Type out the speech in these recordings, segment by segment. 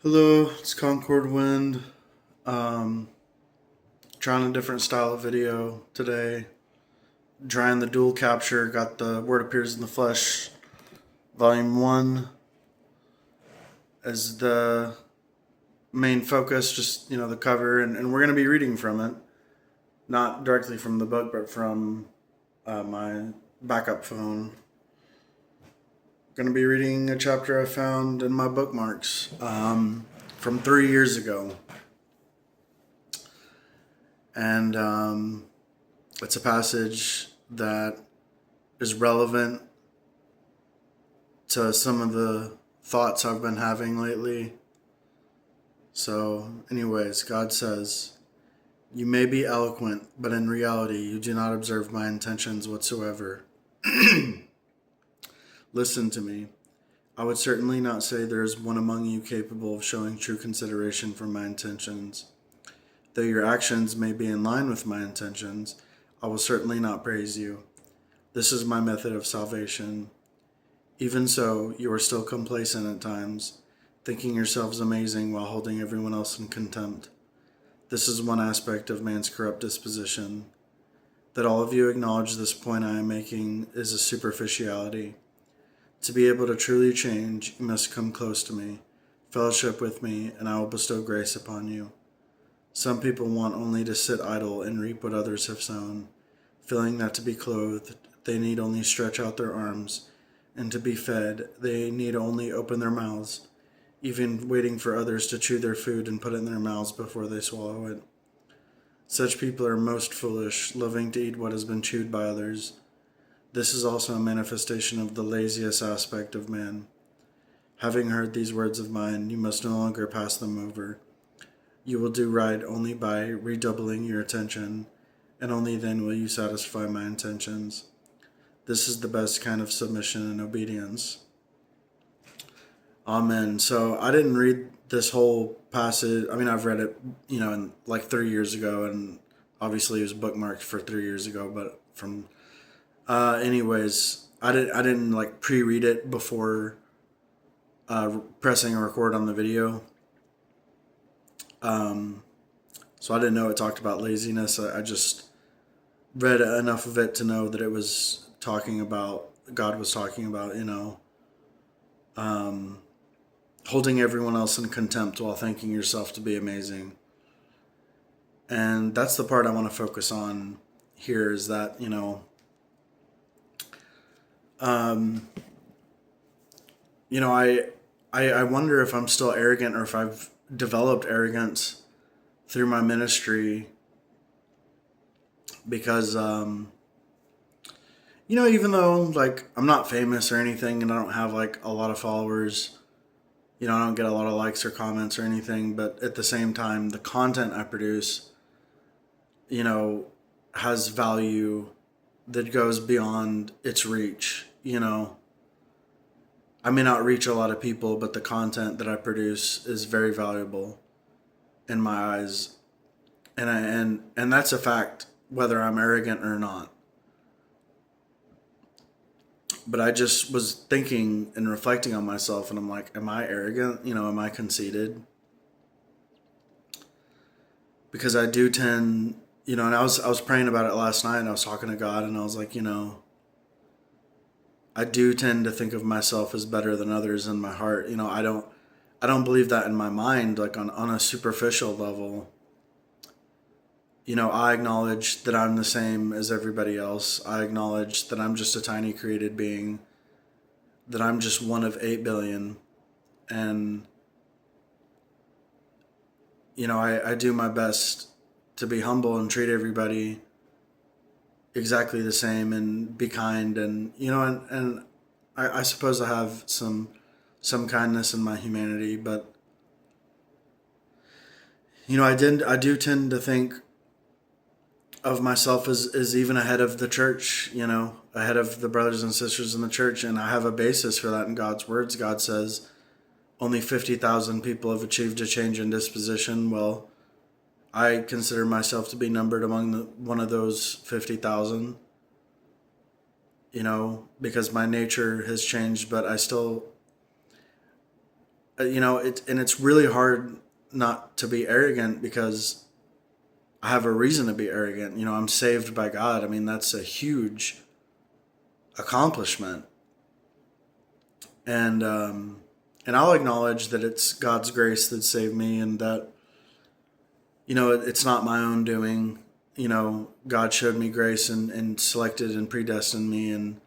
Hello, it's Concord Wind. Um, Trying a different style of video today. Trying the dual capture. Got the Word Appears in the Flesh, Volume 1 as the main focus, just, the cover. And we're going to be reading from it. Not directly from the book, but from my backup phone. Going to be reading a chapter I found in my bookmarks from 3 years ago. And it's a passage that is relevant to some of the thoughts I've been having lately. So, anyways, God says, "You may be eloquent, but in reality, you do not observe my intentions whatsoever. Listen to me. I would certainly not say there is one among you capable of showing true consideration for my intentions. Though your actions may be in line with my intentions, I will certainly not praise you. This is my method of salvation. Even so, you are still complacent at times, thinking yourselves amazing while holding everyone else in contempt. This is one aspect of man's corrupt disposition. That all of you acknowledge this point I am making is a superficiality. To be able to truly change, you must come close to me, fellowship with me, and I will bestow grace upon you. Some people want only to sit idle and reap what others have sown, feeling that to be clothed, they need only stretch out their arms, and to be fed, they need only open their mouths, even waiting for others to chew their food and put it in their mouths before they swallow it. Such people are most foolish, loving to eat what has been chewed by others. This is also a manifestation of the laziest aspect of man. Having heard these words of mine, you must no longer pass them over. You will do right only by redoubling your attention, and only then will you satisfy my intentions. This is the best kind of submission and obedience." Amen. So I didn't read this whole passage. I mean, I've read it, in like 3 years ago, and obviously it was bookmarked for 3 years ago. But anyways, I didn't like pre-read it before pressing record on the video. So I didn't know it talked about laziness. I just read enough of it to know that it was talking about, God was talking about, um, holding everyone else in contempt while thinking yourself to be amazing. And that's the part I want to focus on here, is that, um, I wonder if I'm still arrogant, or if I've developed arrogance through my ministry, because, even though like I'm not famous or anything, and I don't have like a lot of followers, I don't get a lot of likes or comments or anything, but at the same time, the content I produce, you know, has value that goes beyond its reach. I may not reach a lot of people, but the content that I produce is very valuable in my eyes. And that's a fact, whether I'm arrogant or not. But I just was thinking and reflecting on myself, and I'm like, am I arrogant? Am I conceited? Because I do tend, and I was praying about it last night, and I was talking to God, and I was like, I do tend to think of myself as better than others in my heart. I don't believe that in my mind, like on a superficial level. I acknowledge that I'm the same as everybody else. I acknowledge that I'm just a tiny created being, that I'm just one of 8 billion. And, I do my best to be humble and treat everybody exactly the same and be kind. And, and I suppose I have some kindness in my humanity, but, I do tend to think of myself as even ahead of the church, ahead of the brothers and sisters in the church. And I have a basis for that in God's words. God says only 50,000 people have achieved a change in disposition. Well, I consider myself to be numbered among one of those 50,000, because my nature has changed, but I still it's really hard not to be arrogant because I have a reason to be arrogant. I'm saved by God. I mean, that's a huge accomplishment. And I'll acknowledge that it's God's grace that saved me, and that it's not my own doing. God showed me grace and selected and predestined me, and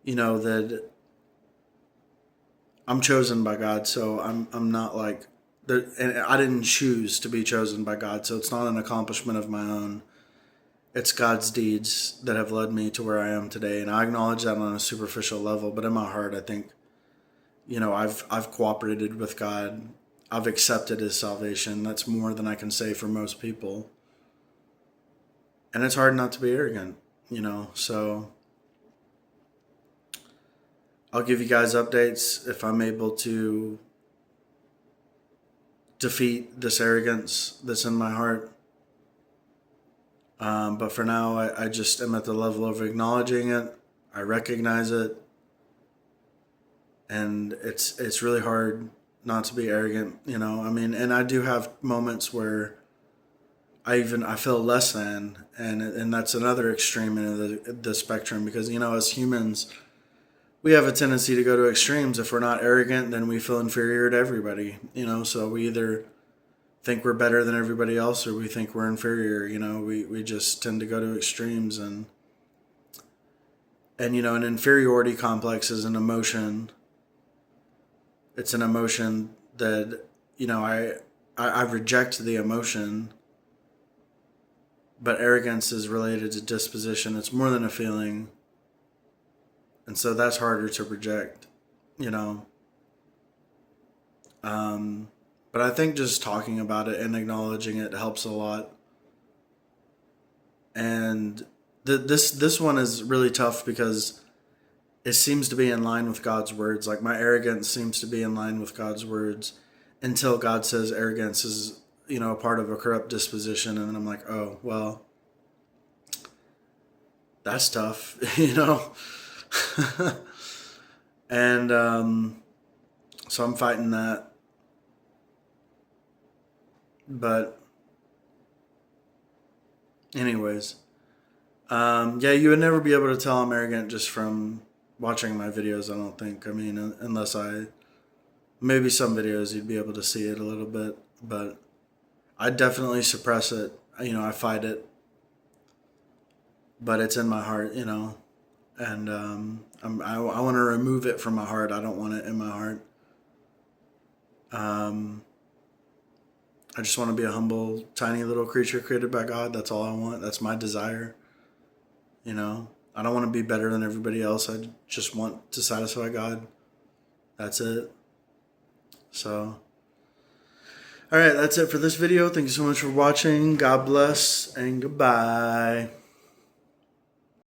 that I'm chosen by God. So I'm not like there, and I didn't choose to be chosen by God. So it's not an accomplishment of my own. It's God's deeds that have led me to where I am today, and I acknowledge that on a superficial level. But in my heart, I think I've cooperated with God. I've accepted His salvation. That's more than I can say for most people. And it's hard not to be arrogant, So I'll give you guys updates if I'm able to defeat this arrogance that's in my heart. But for now, I just am at the level of acknowledging it. I recognize it. And it's really hard not to be arrogant, I mean, and I do have moments where I feel less than, and that's another extreme in the spectrum, because as humans, we have a tendency to go to extremes. If we're not arrogant, then we feel inferior to everybody, so we either think we're better than everybody else or we think we're inferior. We just tend to go to extremes, and an inferiority complex is an emotion. It's an emotion that, I reject the emotion, but arrogance is related to disposition. It's more than a feeling. And so that's harder to reject, But I think just talking about it and acknowledging it helps a lot. And this one is really tough because it seems to be in line with God's words. Like, my arrogance seems to be in line with God's words until God says arrogance is, a part of a corrupt disposition. And then I'm like, oh, well, that's tough, And so I'm fighting that. But anyways, yeah, you would never be able to tell I'm arrogant just from watching my videos, I don't think. I mean, unless maybe some videos you'd be able to see it a little bit, but I definitely suppress it. I fight it, but it's in my heart, and I want to remove it from my heart. I don't want it in my heart. I just want to be a humble, tiny little creature created by God. That's all I want. That's my desire. I don't want to be better than everybody else. I just want to satisfy God. That's it. So, all right, that's it for this video. Thank you so much for watching. God bless and goodbye.